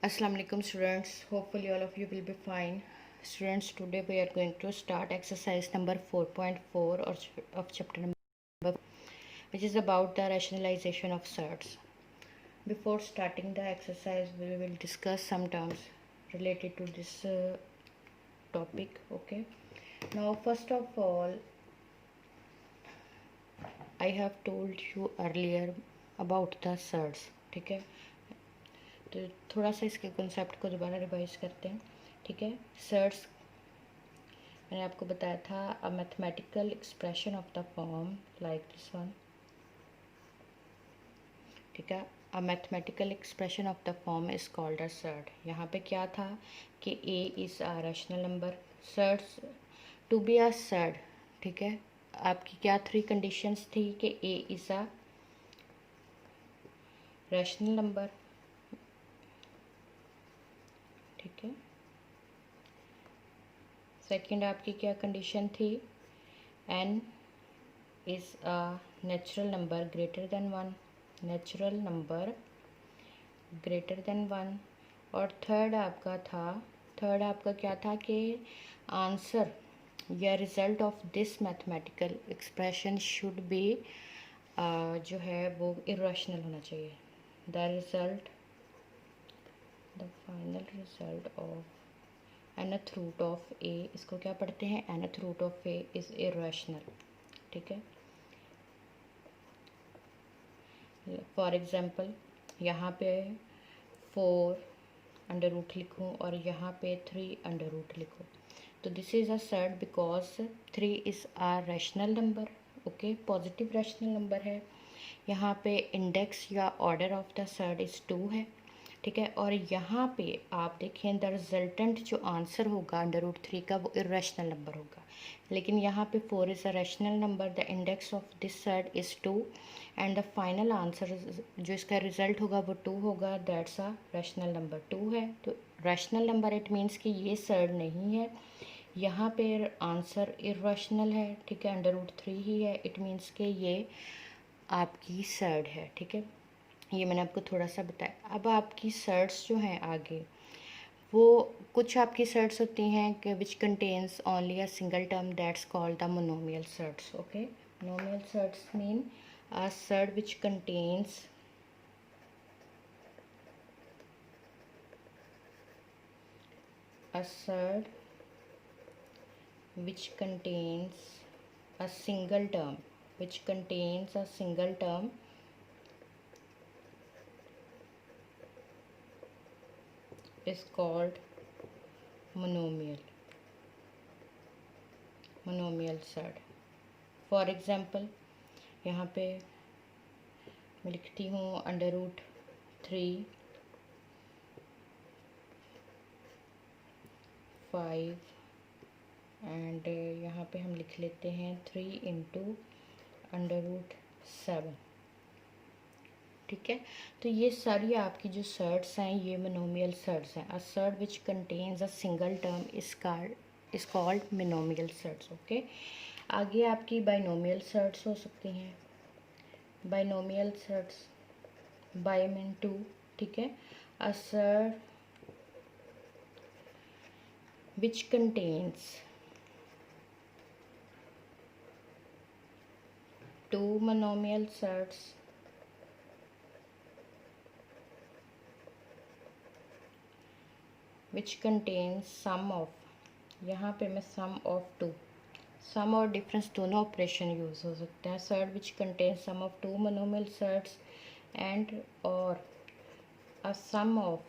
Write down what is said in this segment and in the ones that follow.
Assalamu alaikum students, hopefully all of you will be fine. Students, today we are going to start exercise number 4.4 of chapter number, which is about the rationalization of surds. Before starting the exercise, we will discuss some terms related to this topic. Okay, now first of all, I have told you earlier about the surds. ठीक है, तो थोड़ा सा इसके concept को दोबारा revise करते हैं. ठीक है, सर्ड्स मैंने आपको बताया था a mathematical expression of the form like this one. ठीक है, a mathematical expression of the form is called a surd. यहाँ पे क्या था कि a is a rational number. Surds to be a surd, ठीक है, आपकी क्या 3 कंडीशंस थी कि a is a rational number. ठीक है, सेकंड आपकी क्या कंडीशन थी, n is a natural number greater than 1. Natural number greater than 1. और थर्ड आपका क्या था कि आंसर या result of this mathematical expression should be जो है वो इरेशनल होना चाहिए. The final result of nth root of a, इसको क्या पढ़ते हैं, nth root of a is irrational. ठीक है, फॉर एग्ज़ाम्पल यहाँ पे 4 अंडर रूट लिखूँ और यहाँ पे 3 अंडर रूट लिखूँ, तो this is a surd because 3 is a rational number. Okay, positive rational number है. यहाँ पे इंडेक्स या order of the surd is 2 है. ठीक है, और यहाँ पे आप देखें द रिजल्टेंट जो आंसर होगा अंडर रूट 3 का वो इरेशनल नंबर होगा. लेकिन यहाँ पे 4 is a rational number. The index of this surd is 2 and the final answer जो इसका रिजल्ट होगा वो 2 होगा. That's a rational number. 2 है तो रैशनल नंबर, इट मीन्स कि ये सर्ड नहीं है. यहाँ पे आंसर इरेशनल है. ठीक है, अंडर रूट 3 ही है. इट मीन्स कि ये आपकी सर्ड है. ठीक है, ये मैंने आपको थोड़ा सा बताया. अब आपकी सर्ड्स जो हैं आगे, वो कुछ आपकी सर्ड्स होती हैं कि which contains only a single term, that's called the monomial surds. Okay, monomial surds mean a surd which contains a surd which contains a single term, is called monomial surd. For example यहाँ पे मैं लिखती हूँ under root 3 5 and यहाँ पे हम लिख लेते हैं 3 इंटू अंडर रूट 7. ठीक है, तो ये सारी आपकी जो सर्ड्स हैं ये मोनोमियल सर्ड्स हैं. A surd which contains a single term is called monomial surds. Okay, आगे आपकी बाइनोमियल सर्ड्स हो सकती हैं. Binomial surds, bi mean 2. ठीक है, a surd which contains 2 monomial surds which contains sum of, यहाँ पे मैं sum of 2, सम और डिफरेंस दोनों ऑपरेशन यूज़ हो सकते हैं. Surd which contain sum of 2 monomial surds and और a sum of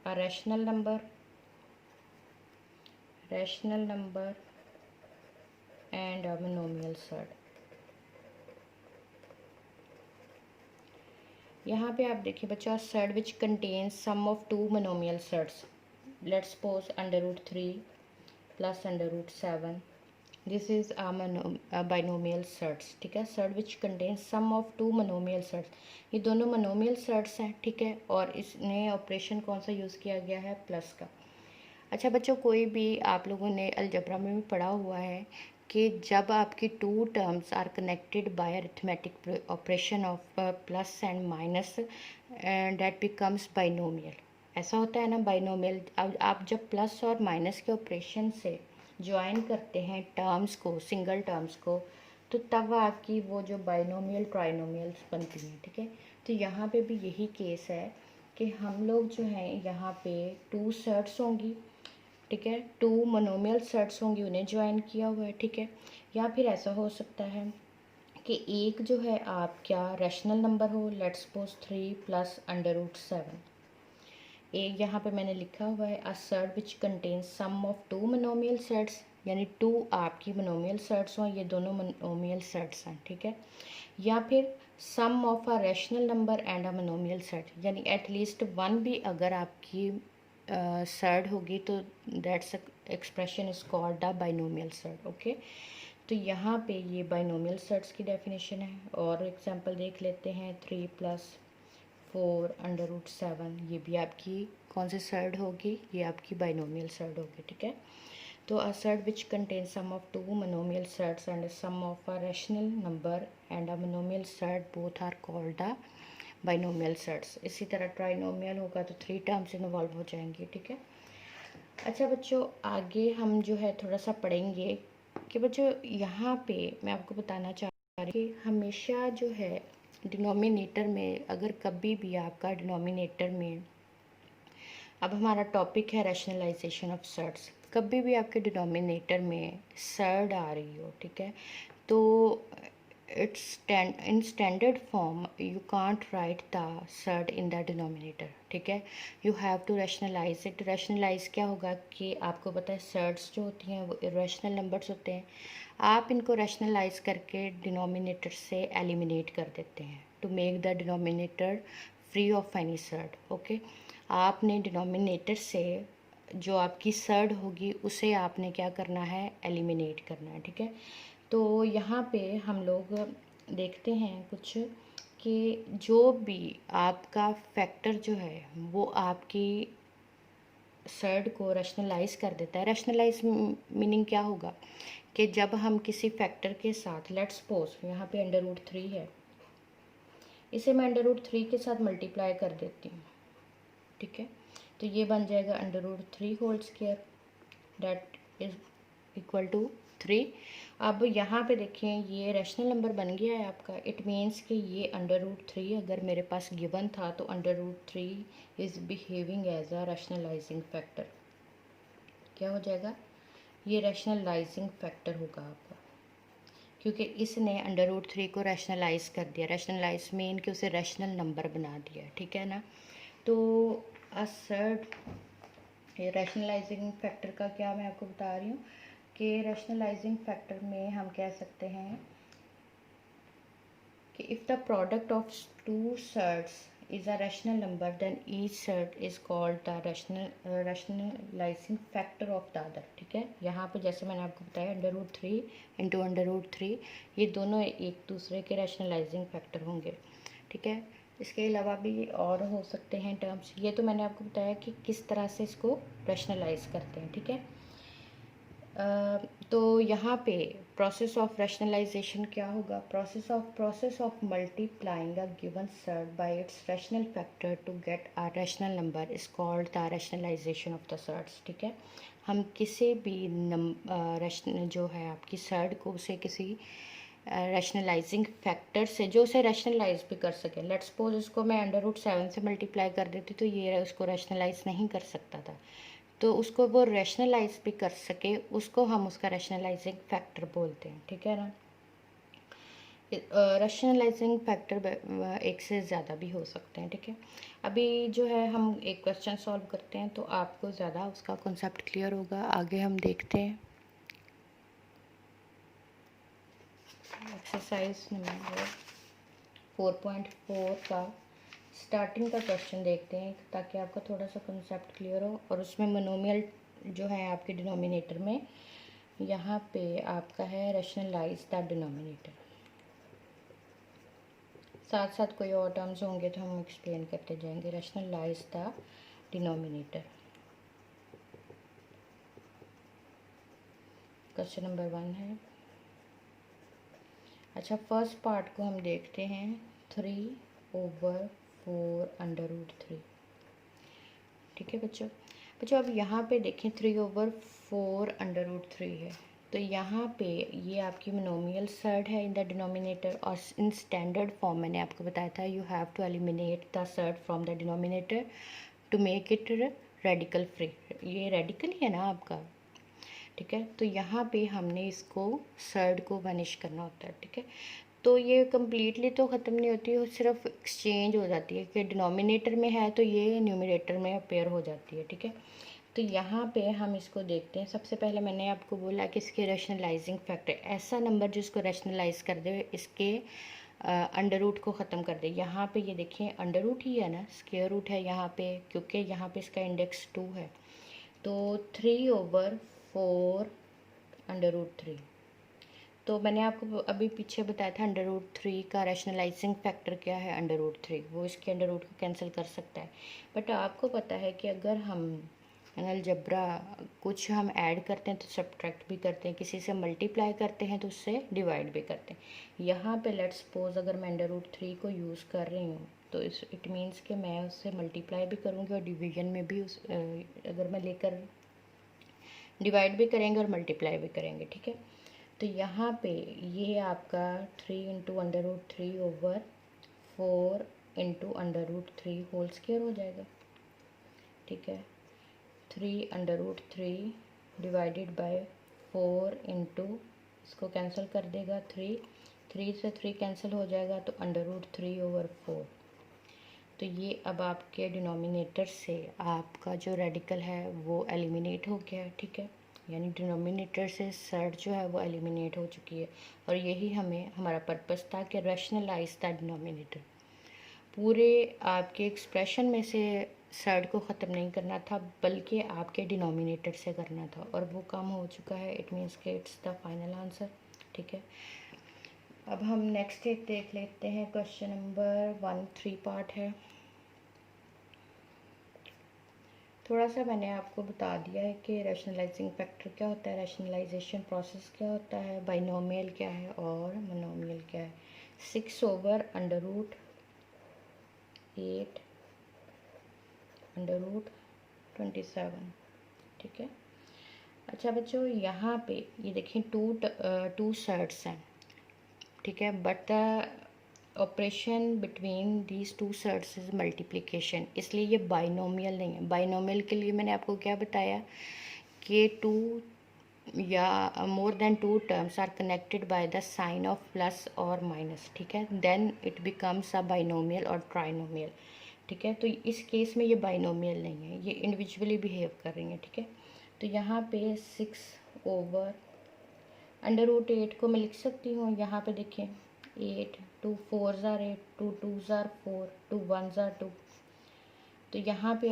a rational number and a monomial surd. यहाँ पे आप देखिए बच्चा, surd which contains sum of 2 monomial surds. Let's suppose under root 3 plus under root 7. This is binomial surds. ठीक है, surd which contains sum of 2 monomial surds, ये दोनों monomial surds हैं. ठीक है, और इसने ऑपरेशन कौन सा यूज़ किया गया है, प्लस का. अच्छा बच्चों, कोई भी आप लोगों ने अलजबरा में भी पढ़ा हुआ है कि जब आपकी 2 terms are connected by arithmetic operation of plus and minus, that becomes binomial. ऐसा होता है ना बाइनोमियल। अब आप जब प्लस और माइनस के ऑपरेशन से ज्वाइन करते हैं टर्म्स को, सिंगल टर्म्स को, तो तब आपकी वो जो बाइनोमियल ट्राइनोमियल्स बनती हैं, ठीक है। तो यहाँ पे भी यही केस है कि हम लोग जो हैं यहाँ पे टू सेट्स होंगी, ठीक है, टू मोनोमियल सेट्स होंगी, उन्हें ज्वाइन किया हुआ है, ठीक है। या फिर ऐसा हो सकता है कि एक जो है आप क्या रैशनल नंबर हो, लेट्स सपोज 3 प्लस √7। एक यहाँ पे मैंने लिखा हुआ है a set which contains sum of two monomial sets, यानी टू आपकी मोनोमियल सेट्स हों, ये दोनों मोनोमियल सेट्स हैं, ठीक है। या फिर sum of a rational number and a monomial set, यानी एटलीस्ट वन भी अगर आपकी सेट होगी तो that's expression is called a binomial set, okay. तो यहाँ पे ये बाइनोमियल सेट्स की डेफिनेशन है। और एग्जांपल देख लेते हैं, 3 + 4 √7, ये भी आपकी कौन सी सेट होगी, ये आपकी बाइनोमियल सेट होगी, ठीक है। तो a set which contain sum of two monomial sets and sum of a rational number and a monomial set both are called a binomial sets. इसी तरह ट्राइनोमियल होगा तो 3 टर्म्स इन्वॉल्व हो जाएंगी, ठीक है। अच्छा बच्चों, आगे हम जो है थोड़ा सा पढ़ेंगे कि बच्चों यहाँ पे मैं आपको बताना चाह रही हूँ कि हमेशा जो है डिनोमिनेटर में, अगर कभी भी आपका डिनोमिनेटर में, अब हमारा टॉपिक है रैशनलाइजेशन ऑफ सेट्स, कभी भी आपके डिनोमिनेटर में सेट आ रही हो, ठीक है, तो in standard form you can't write the set in the denominator, ठीक है। You have to rationalize it. Rationalize क्या होगा कि आपको पता है सेट्स जो होती हैं वो इरेशनल नंबर्स होते हैं, आप इनको रैशनलाइज करके डिनोमिनेटर से एलिमिनेट कर देते हैं to make the denominator free of any set, okay. आपने डिनोमिनेटर से जो आपकी सेट होगी उसे आपने क्या करना है, एलिमिनेट करना है, ठीक है। तो यहाँ पे हम लोग देखते हैं कुछ कि जो भी आपका फैक्टर जो है वो आपकी सेट को रैशनलाइज कर देता है। रैशनलाइज मीनिंग क्या होगा कि जब हम किसी फैक्टर के साथ, लेट्स सपोज यहाँ पे √3 है, इसे मैं √3 के साथ मल्टीप्लाई कर देती हूँ, ठीक है। तो ये बन जाएगा √3² दैट इज इक्वल टू 3। अब यहाँ पे देखें ये रैशनल नंबर बन गया है आपका। इट मीन्स कि ये √3 अगर मेरे पास गिवन था तो √3 is behaving as a rationalising factor. क्या हो जाएगा, ये रैशनलाइजिंग फैक्टर होगा आपका, क्योंकि इसने √3 को रैशनलाइज कर दिया। रैशनलाइज मीन कि उसे रैशनल नंबर बना दिया, ठीक है ना। तो असर्ट रैशनलाइजिंग फैक्टर का क्या मैं आपको बता रही हूँ कि रैशनलाइजिंग फैक्टर में हम कह सकते हैं कि if the product of two sets is a rational number then each set is called the rationalising factor of the other, ठीक है। यहाँ पे जैसे मैंने आपको बताया √3 इंटू √3, ये दोनों एक दूसरे के रैशनलाइजिंग फैक्टर होंगे, ठीक है। इसके अलावा भी और हो सकते हैं टर्म्स, ये तो मैंने आपको बताया कि किस तरह से इसको रैशनलाइज करते हैं, ठीक है। तो यहाँ पे प्रोसेस ऑफ रैशनलाइजेशन क्या होगा, process of multiplying a given set by its rational factor to get a rational number is called the rationalisation of the sets, ठीक है। हम किसी भी जो है आपकी सेट को उसे किसी रैशनलाइजिंग फैक्टर से जो उसे रैशनलाइज भी कर सके, लेट्स सपोज इसको मैं √7 से मल्टीप्लाई कर देती तो ये उसको रैशनलाइज नहीं कर सकता था, तो उसको वो रैशनलाइज भी कर सके, उसको हम उसका रैशनलाइजिंग फैक्टर बोलते हैं, ठीक है ना। रैशनलाइजिंग फैक्टर एक से ज़्यादा भी हो सकते हैं, ठीक है। अभी जो है हम एक क्वेश्चन सॉल्व करते हैं तो आपको ज़्यादा उसका कॉन्सेप्ट क्लियर होगा। आगे हम देखते हैं एक्सरसाइज नंबर 4.4 का स्टार्टिंग का क्वेश्चन देखते हैं ताकि आपका थोड़ा सा कंसेप्ट क्लियर हो। और उसमें मोनोमियल जो है आपके डिनोमिनेटर में, यहाँ पे आपका है रैशनलाइज द डिनोमिनेटर। साथ साथ कोई और टर्म्स होंगे तो हम एक्सप्लेन करते जाएंगे। Rationalise the denominator, question number 1 है। अच्छा, फर्स्ट पार्ट को हम देखते हैं 3/4 4/√3। ठीक है बच्चों। बच्चों अब यहाँ पे देखें 3/4/√3 है, तो यहाँ पे ये आपकी मोनोमियल सर्ड है इन द डिनोमिनेटर, और इन स्टैंडर्ड फॉर्म मैंने आपको बताया था you have to eliminate the surd from the denominator to make it radical free. ये रेडिकल ही है ना आपका, ठीक है। तो यहाँ पे हमने इसको सर्ड को वनिश करना होता है, ठीक है। तो ये कम्प्लीटली तो ख़त्म नहीं होती, वो सिर्फ एक्सचेंज हो जाती है कि डिनोमिनेटर में है तो ये न्यूमरेटर में अपेयर हो जाती है, ठीक है। तो यहाँ पे हम इसको देखते हैं। सबसे पहले मैंने आपको बोला कि इसके रैशनलाइजिंग फैक्टर, ऐसा नंबर जिसको रैशनलाइज कर दे, इसके अंडर रूट को ख़त्म कर दे। यहाँ पे ये देखें अंडर रूट ही है ना, स्क्वायर रूट है यहाँ पे, क्योंकि यहाँ पे इसका इंडेक्स 2 है। तो 3/4/√3। तो मैंने आपको अभी पीछे बताया था अंडर रूट 3 का रैशनलाइजिंग फैक्टर क्या है, अंडर रूट 3, वो इसके अंडर रूट को कैंसिल कर सकता है। बट आपको पता है कि अगर हम अलजबरा कुछ हम ऐड करते हैं तो सब्ट्रैक्ट भी करते हैं, किसी से मल्टीप्लाई करते हैं तो उससे डिवाइड भी करते हैं। यहाँ पे लेट्स सपोज अगर मैं अंडर रूट 3 को यूज़ कर रही हूँ तो इट मीन्स कि मैं उससे मल्टीप्लाई भी करूँगी और डिवीजन में भी अगर मैं लेकर डिवाइड भी करेंगे और मल्टीप्लाई भी करेंगे, ठीक है। तो यहाँ पे ये आपका 3/4/4 होल स्क्वायर हो जाएगा, ठीक है। 3/3 डिवाइडेड बाय 4 इंटू, इसको कैंसिल कर देगा 3 से 3 कैंसिल हो जाएगा, तो √3/4। तो ये अब आपके डिनोमिनेटर से आपका जो रेडिकल है वो एलिमिनेट हो गया है, ठीक है। यानी डिनोमिनेटर से सर्ड जो है वो एलिमिनेट हो चुकी है, और यही हमारा पर्पस था कि रैशनलाइज द डिनोमिनेटर। पूरे आपके एक्सप्रेशन में से सर्ड को ख़त्म नहीं करना था, बल्कि आपके डिनोमिनेटर से करना था, और वो काम हो चुका है। इट मीन्स के इट्स द फाइनल आंसर, ठीक है। अब हम नेक्स्ट एक देख लेते हैं। क्वेश्चन नंबर 1 3 पार्ट है। थोड़ा सा मैंने आपको बता दिया है कि रैशनलाइजिंग फैक्टर क्या होता है, रैशनलाइजेशन प्रोसेस क्या होता है, बाइनोमियल क्या है और मोनोमियल क्या है। 6/√8/27, ठीक है। अच्छा बच्चों, यहाँ पे ये देखें टू सर्ड्स हैं, ठीक है, but operation between these two surds is multiplication, इसलिए ये बाइनोमियल नहीं है। बाइनोमियल के लिए मैंने आपको क्या बताया कि 2 या more than 2 terms are connected by the sign of plus और माइनस, ठीक है, then it becomes a binomial और ट्राइनोमियल, ठीक है। तो इस केस में ये बाइनोमियल नहीं है, ये इंडिविजुअली बिहेव कर रही हैं, ठीक है। तो यहाँ पे 6/√8 को मैं लिख सकती हूँ। यहाँ पे देखें 8, 2 4s are 8, 2 2s are 4, 2 1s are 2। तो यहाँ पे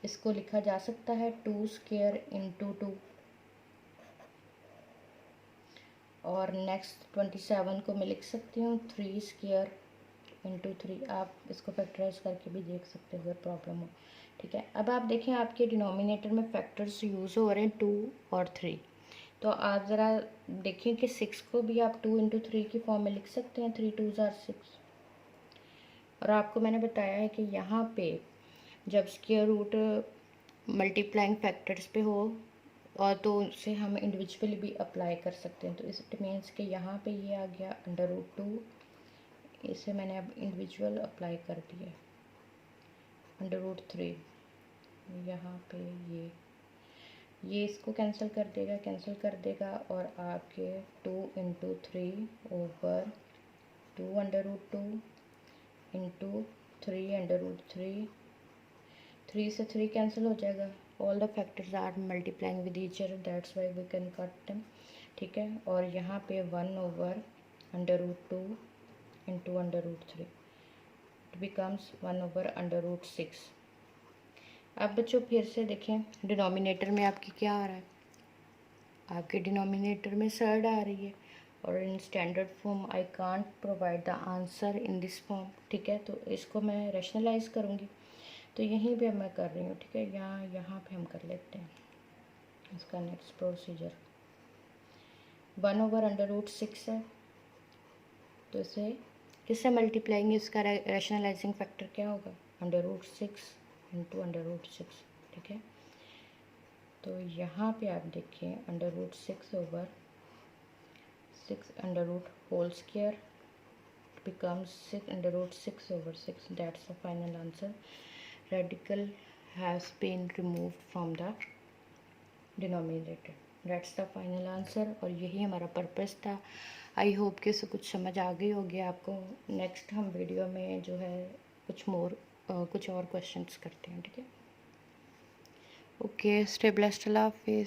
इसको लिखा जा सकता है 2 स्क्वायर इंटू 2, और नेक्स्ट 27 को मैं लिख सकती हूँ 3 स्क्वायर इंटू 3। आप इसको फैक्टराइज करके भी देख सकते हो अगर प्रॉब्लम हो, ठीक है। अब आप देखें आपके डिनोमिनेटर में फैक्टर्स यूज़ हो रहे हैं 2 और 3। तो आप ज़रा देखिए कि 6 को भी आप 2 × 3 की फॉर्म में लिख सकते हैं, 3 2s are 6। और आपको मैंने बताया है कि यहाँ पे जब स्क्वायर रूट मल्टीप्लाइंग फैक्टर्स पे हो और तो उसे हम इंडिविजुअली भी अप्लाई कर सकते हैं। तो इट मीन्स कि यहाँ पे ये आ गया √2, इसे मैंने अब इंडिविजुअल अप्लाई कर दिया, √3 यहाँ पे ये इसको कैंसिल कर देगा और आपके 2 × 3/2 इंटू 3/√3, 3 से 3 कैंसिल हो जाएगा। All the factors are multiplying with each other, that's why we can cut them, ठीक है। और यहाँ पे 1/√2 इंटू √3, इट बिकम्स 1/√6। अब बच्चों फिर से देखें डिनोमिनेटर में आपकी क्या आ रहा है, आपके डिनोमिनेटर में सर्ड आ रही है, और इन standard form I can't provide the answer in this form, ठीक है। तो इसको मैं रैशनलाइज करूँगी, तो यहीं पे मैं कर रही हूँ, ठीक है। यहाँ पे हम कर लेते हैं इसका नेक्स्ट प्रोसीजर। 1/√6 है, तो इसे किससे मल्टीप्लाइंग, इसका रैशनलाइजिंग फैक्टर क्या होगा, √6 इंटू √6, ठीक है। तो यहाँ पे आप देखिए √6/6 becomes 6/6/6. That's the final answer. Radical has been removed from the denominator. That's the final answer. और यही हमारा पर्पस था। आई होप कि इससे कुछ समझ आ गई होगी आपको। नेक्स्ट हम वीडियो में जो है कुछ और क्वेश्चंस करते हैं, ठीक है। ओके, स्टे ब्लेस्ड, अल्लाह हाफिज़।